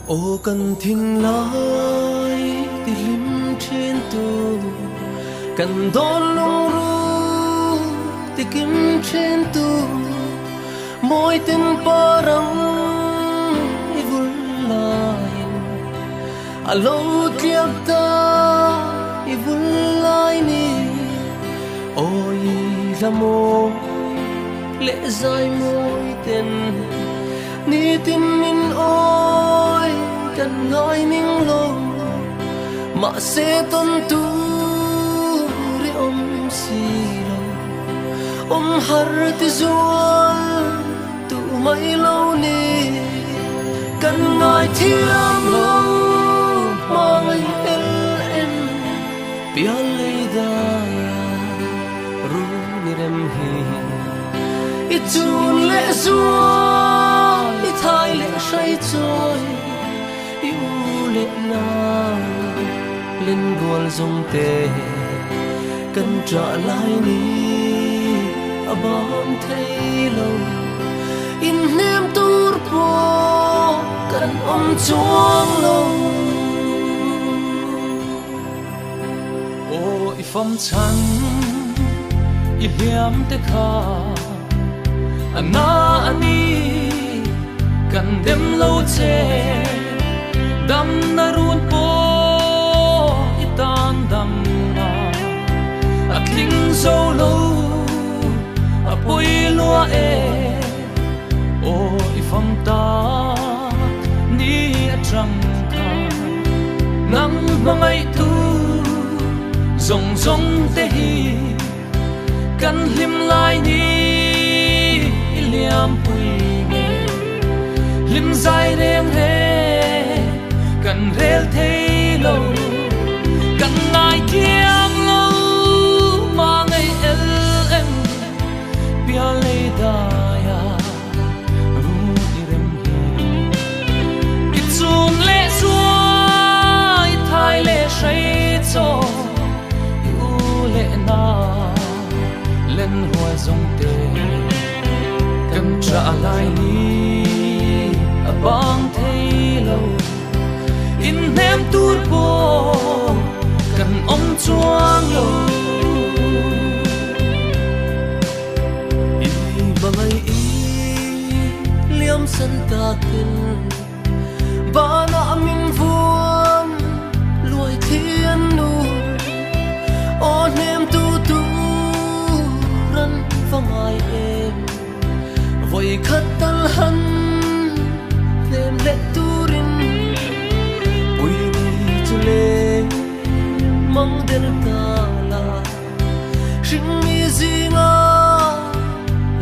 ô cần thình lại thì lim trên tu cần đón lung ru thì kim trên tu mỗi tên parang ivul lain alo tiap ta ivul laini ôi là môi lệ dài môi tên ni tin min ôi cần nói ninh lâu mà sẽ tôn tu để si lâu har ti zual tu mai lâu ni cần ngài thiam lâu mà ngày em bia lấy daya ru ni rem hi ít chun lệ zual ít thay lệ say trôi lệ nào lên buồn dòng tê cần trả lại ni abang thấy lâu in nem tur po cần chuông lâu ô ifam chan i hiam te kha ana ani cần đêm lâu che dam na run po itan dam na atling zo lo apoi lo o ifam ta ni atrang ka nang mangai tu zong zong te hi kan lim lai ni liam pui nge lim zai reng he cần rel thấy lâu cần ngài thiam lâu mà ngày em bia lấy daya ru irem hi ít zoom lệ xua ít thay lệ say cho yêu lệ na lên hoa dòng tê cần trả lại đi bang thấy lâu in nem tur po cần chuang lo i bangai i liam san ta tin ba na min vuam luai thiên nu o nem tu ran vangai em voi khat tal han nem le turin le mang der ta la sing mi zinga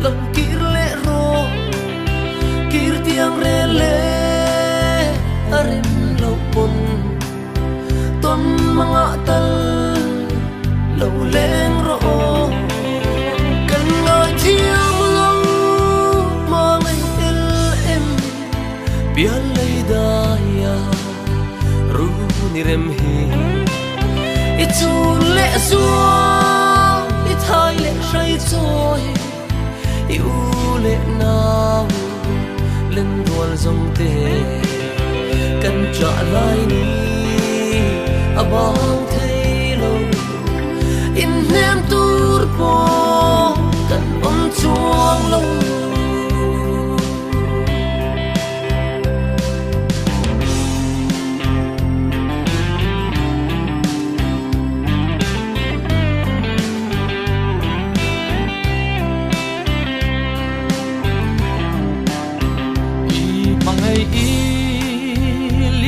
lam kir le ro kir tiang re le arem lo pon ton manga tal lo leng ro kan ngai thiam lo mang el em bia lei daya ru ni rem hi ít chun lệ xua ít hai lệ say trôi yêu lệ nào lên buồn dòng tê cần trả lại đi abang thấy lâu in nem tur po cần chuông lâu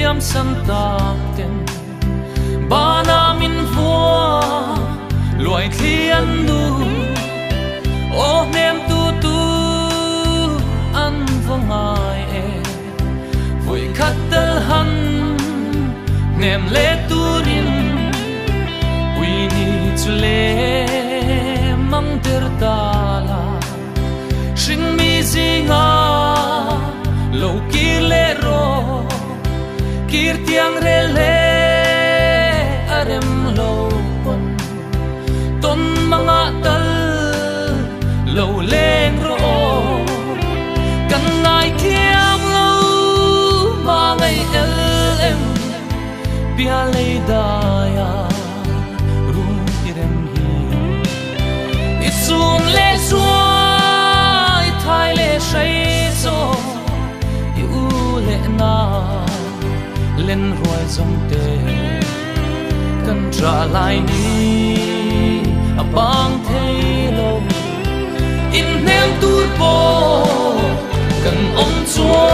liam san ta ten ba na min vua loài thiên nu ô nem tu an vong ai vui khát tel han nem le turin we need to le mang ter ta la sing mi zinga lo ki le ro kir tiang re le arem lo pon ton mga tal lo leng ro kan ngai kiam lo ma ngai el bia lei daya ru irem hi isun le suai thai le shai so yu le na len roi zong te kan tra lai ni abang thei lo in nem tur po kan om chua